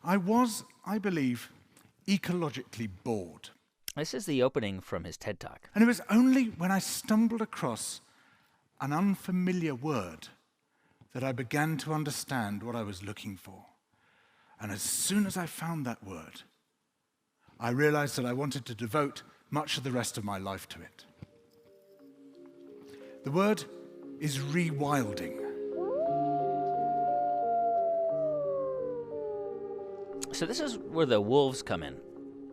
I was, I believe, ecologically bored. This is the opening from his TED Talk. And it was only when I stumbled across an unfamiliar word that I began to understand what I was looking for. And as soon as I found that word, I realized that I wanted to devote much of the rest of my life to it. The word is rewilding. So this is where the wolves come in.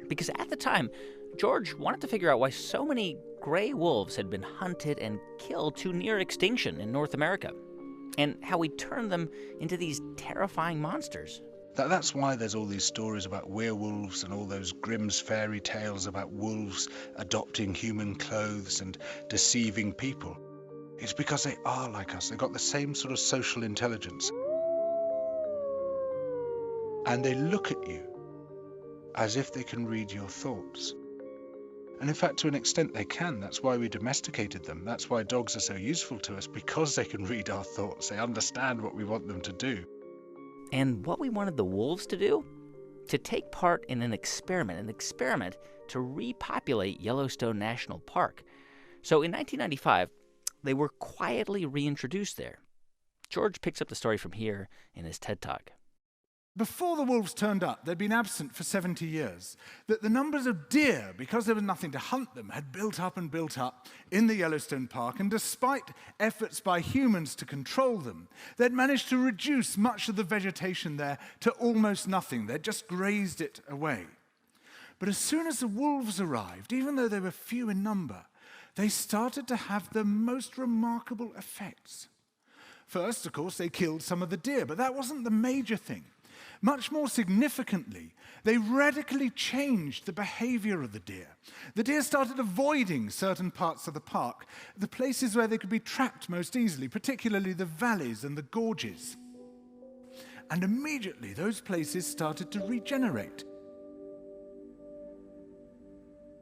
Because at the time, George wanted to figure out why so many gray wolves had been hunted and killed to near extinction in North America, and how we turned them into these terrifying monsters. That's why there's all these stories about werewolves and all those Grimm's fairy tales about wolves adopting human clothes and deceiving people. It's because they are like us. They've got the same sort of social intelligence. And they look at you as if they can read your thoughts. And in fact, to an extent, they can. That's why we domesticated them. That's why dogs are so useful to us, because they can read our thoughts. They understand what we want them to do. And what we wanted the wolves to do? To take part in an experiment to repopulate Yellowstone National Park. So in 1995, they were quietly reintroduced there. George picks up the story from here in his TED Talk. Before the wolves turned up, they'd been absent for 70 years. That the numbers of deer, because there was nothing to hunt them, had built up in the Yellowstone Park, and despite efforts by humans to control them, they'd managed to reduce much of the vegetation there to almost nothing. They'd just grazed it away. But as soon as the wolves arrived, even though they were few in number, they started to have the most remarkable effects. First, of course, they killed some of the deer, but that wasn't the major thing. Much more significantly, they radically changed the behavior of the deer. The deer started avoiding certain parts of the park, the places where they could be trapped most easily, particularly the valleys and the gorges. And immediately, those places started to regenerate.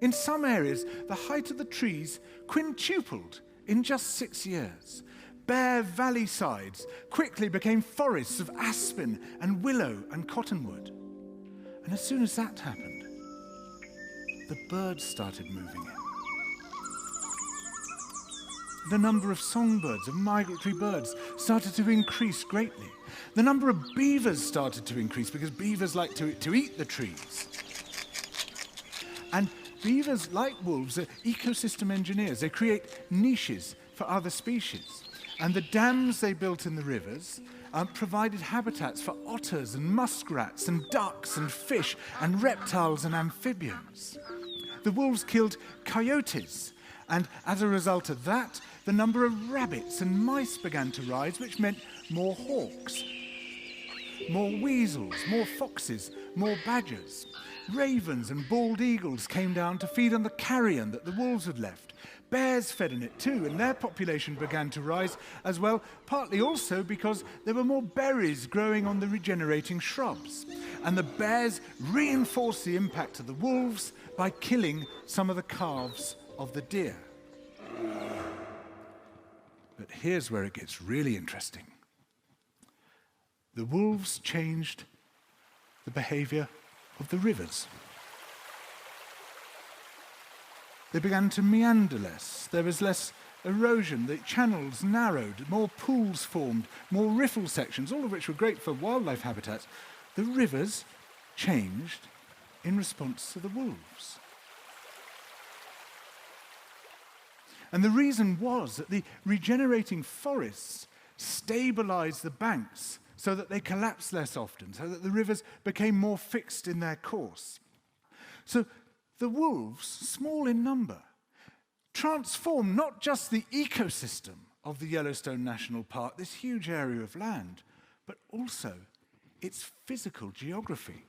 In some areas, the height of the trees quintupled in just 6 years. Bare valley sides quickly became forests of aspen and willow and cottonwood. And as soon as that happened, the birds started moving in. The number of songbirds, of migratory birds, started to increase greatly. The number of beavers started to increase because beavers like to eat the trees. And beavers, like wolves, are ecosystem engineers. They create niches for other species. And the dams they built in the rivers provided habitats for otters and muskrats and ducks and fish and reptiles and amphibians. The wolves killed coyotes, and as a result of that, the number of rabbits and mice began to rise, which meant more hawks, more weasels, more foxes, more badgers. Ravens and bald eagles came down to feed on the carrion that the wolves had left. Bears fed on it too, and their population began to rise as well, partly also because there were more berries growing on the regenerating shrubs. And the bears reinforced the impact of the wolves by killing some of the calves of the deer. But here's where it gets really interesting. The wolves changed the behavior of the rivers. They began to meander less. There was less erosion. The channels narrowed. More pools formed. More riffle sections, all of which were great for wildlife habitats. The rivers changed in response to the wolves. And the reason was that the regenerating forests stabilized the banks so that they collapsed less often, so that the rivers became more fixed in their course. So the wolves, small in number, transformed not just the ecosystem of the Yellowstone National Park, this huge area of land, but also its physical geography.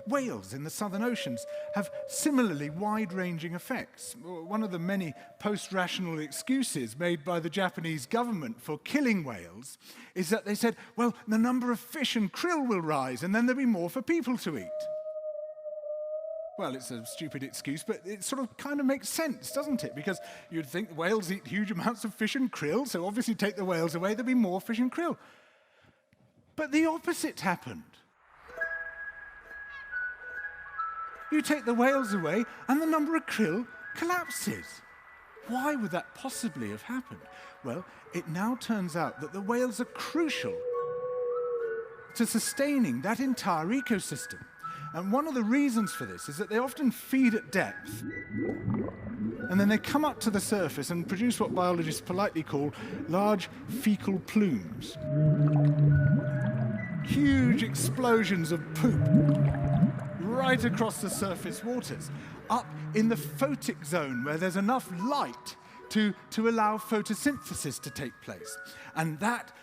Whales in the southern oceans have similarly wide-ranging effects. One of the many post-rational excuses made by the Japanese government for killing whales is that they said, well, the number of fish and krill will rise, and then there'll be more for people to eat. Well, it's a stupid excuse, but it sort of kind of makes sense, doesn't it? Because you'd think whales eat huge amounts of fish and krill, so obviously take the whales away, there'd be more fish and krill. But the opposite happened. You take the whales away, and the number of krill collapses. Why would that possibly have happened? Well, it now turns out that the whales are crucial to sustaining that entire ecosystem. And one of the reasons for this is that they often feed at depth, and then they come up to the surface and produce what biologists politely call large fecal plumes. Huge explosions of poop right across the surface waters, up in the photic zone where there's enough light to allow photosynthesis to take place. And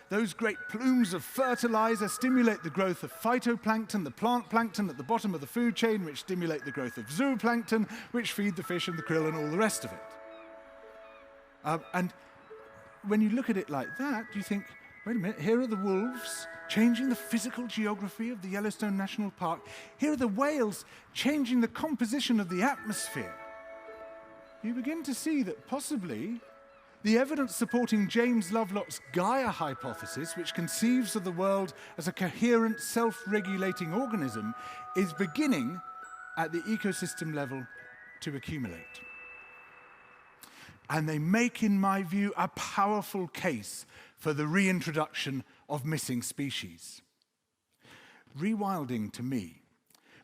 those great plumes of fertilizer stimulate the growth of phytoplankton, the plant plankton at the bottom of the food chain, which stimulate the growth of zooplankton, which feed the fish and the krill and all the rest of it. And when you look at it like that, you think, wait a minute, here are the wolves changing the physical geography of the Yellowstone National Park. Here are the whales changing the composition of the atmosphere. You begin to see that possibly the evidence supporting James Lovelock's Gaia hypothesis, which conceives of the world as a coherent, self-regulating organism, is beginning at the ecosystem level to accumulate. And they make, in my view, a powerful case for the reintroduction of missing species. Rewilding, to me,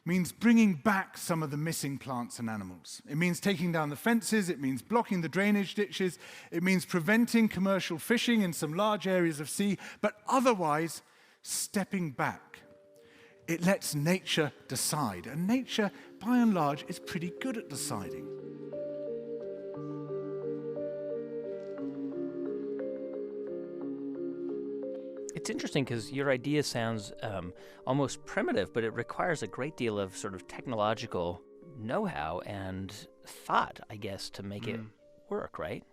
means bringing back some of the missing plants and animals. It means taking down the fences, it means blocking the drainage ditches, it means preventing commercial fishing in some large areas of sea, but otherwise stepping back. It lets nature decide, and nature, by and large, is pretty good at deciding. It's interesting because your idea sounds almost primitive, but it requires a great deal of sort of technological know-how and thought, I guess, to make it work, right?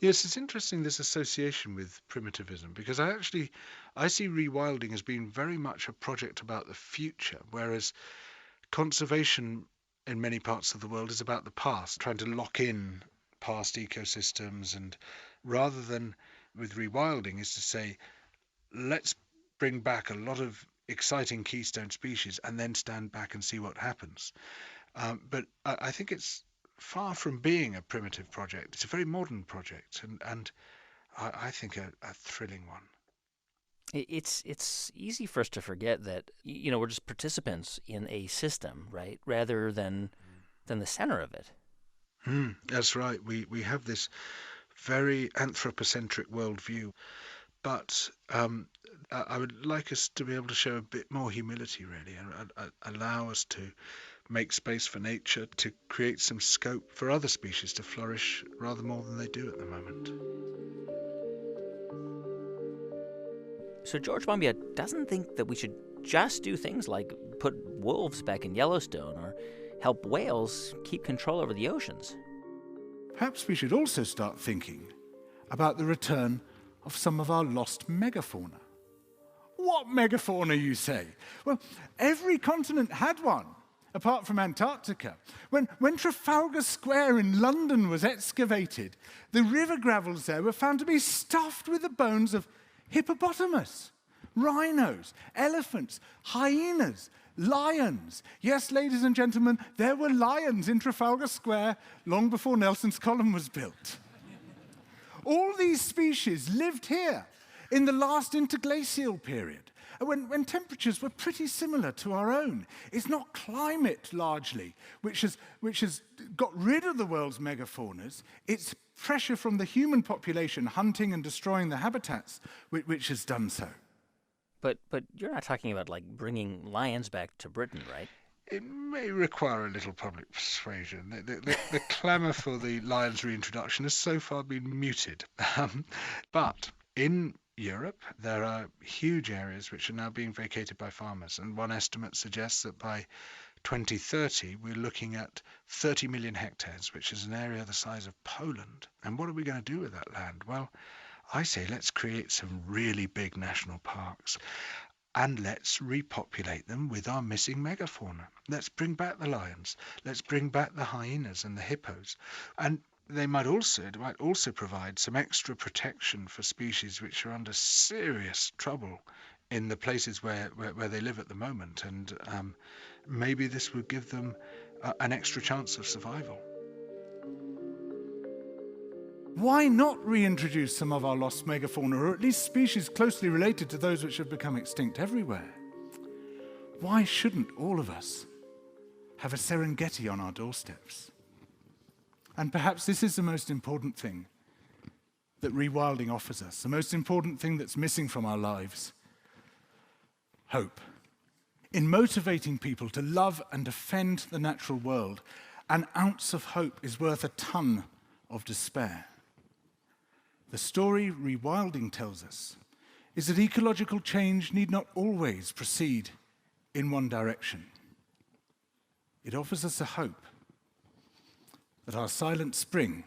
Yes, it's interesting, this association with primitivism, because I see rewilding as being very much a project about the future, whereas conservation in many parts of the world is about the past, trying to lock in past ecosystems, and rather than with rewilding is to say, let's bring back a lot of exciting keystone species and then stand back and see what happens. But I think it's far from being a primitive project. It's a very modern project, and I think a thrilling one. It's easy for us to forget that, we're just participants in a system, right, rather than the center of it. That's right. We have this very anthropocentric worldview. But I would like us to be able to show a bit more humility, really, and allow us to make space for nature, to create some scope for other species to flourish rather more than they do at the moment. So George Monbiot doesn't think that we should just do things like put wolves back in Yellowstone or help whales keep control over the oceans. Perhaps we should also start thinking about the return of some of our lost megafauna. What megafauna, you say? Well, every continent had one, apart from Antarctica. When Trafalgar Square in London was excavated, the river gravels there were found to be stuffed with the bones of hippopotamus, rhinos, elephants, hyenas, lions. Yes, ladies and gentlemen, there were lions in Trafalgar Square long before Nelson's Column was built. All these species lived here in the last interglacial period, when temperatures were pretty similar to our own. It's not climate, largely, which has got rid of the world's megafaunas. It's pressure from the human population hunting and destroying the habitats which has done so. But you're not talking about, like, bringing lions back to Britain, right? It may require a little public persuasion. The clamour for the lion's reintroduction has so far been muted. But in Europe, there are huge areas which are now being vacated by farmers, and one estimate suggests that by 2030 we're looking at 30 million hectares, which is an area the size of Poland. And what are we going to do with that land? Well, I say let's create some really big national parks. and let's repopulate them with our missing megafauna. Let's bring back the lions. Let's bring back the hyenas and the hippos. And it might also provide some extra protection for species which are under serious trouble in the places where they live at the moment. And maybe this would give them an extra chance of survival. Why not reintroduce some of our lost megafauna, or at least species closely related to those which have become extinct everywhere? Why shouldn't all of us have a Serengeti on our doorsteps? And perhaps this is the most important thing that rewilding offers us, the most important thing that's missing from our lives: hope. In motivating people to love and defend the natural world, an ounce of hope is worth a ton of despair. The story Rewilding tells us is that ecological change need not always proceed in one direction. It offers us a hope that our silent spring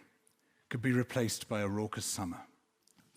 could be replaced by a raucous summer.